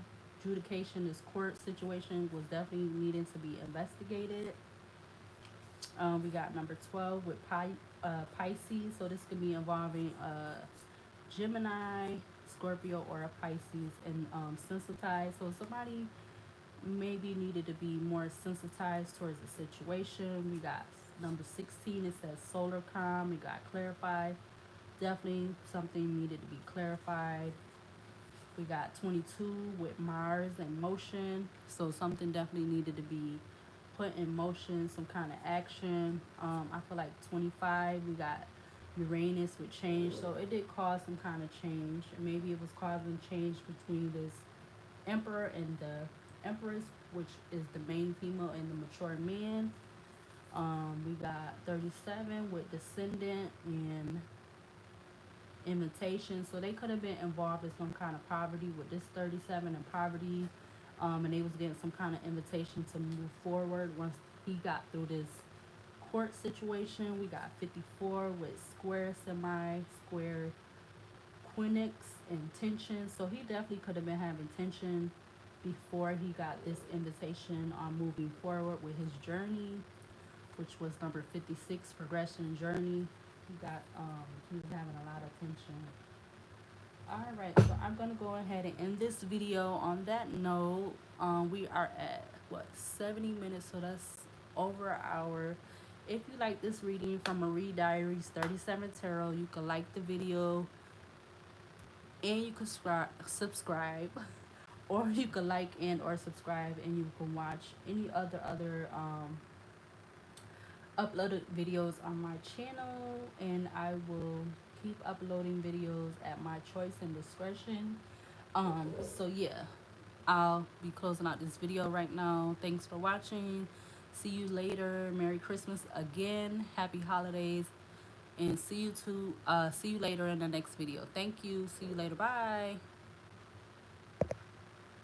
adjudication, this court situation was definitely needing to be investigated. We got number 12 with Pisces. So this could be involving Gemini, Scorpio, or a Pisces, and sensitized. So somebody maybe needed to be more sensitized towards the situation. We got number 16. It says solar calm. We got clarified. Definitely something needed to be clarified. We got 22 with Mars and motion. So something definitely needed to be put in motion, some kind of action. I feel like 25, we got Uranus with change. So it did cause some kind of change. Maybe it was causing change between this Emperor and the Empress, which is the main female and the mature man. We got 37 with Descendant and Invitation. So they could have been involved in some kind of poverty with this 37 and poverty. And they was getting some kind of invitation to move forward once he got through this court situation. We got 54 with square, semi, square, quinix, and tension. So he definitely could have been having tension before he got this invitation on moving forward with his journey, which was number 56, progression journey. He was having a lot of tension. Alright, so I'm gonna go ahead and end this video on that note. We are at what, 70 minutes, so that's over an hour. If you like this reading from Marie Diaries 37 Tarot, you can like the video and you can subscribe, or you can like and or subscribe, and you can watch any other uploaded videos on my channel, and I will keep uploading videos at my choice and discretion. So yeah, I'll be closing out this video right now. Thanks for watching. See you later. Merry Christmas again. Happy holidays. And see you later in the next video. Thank you. See you later. Bye.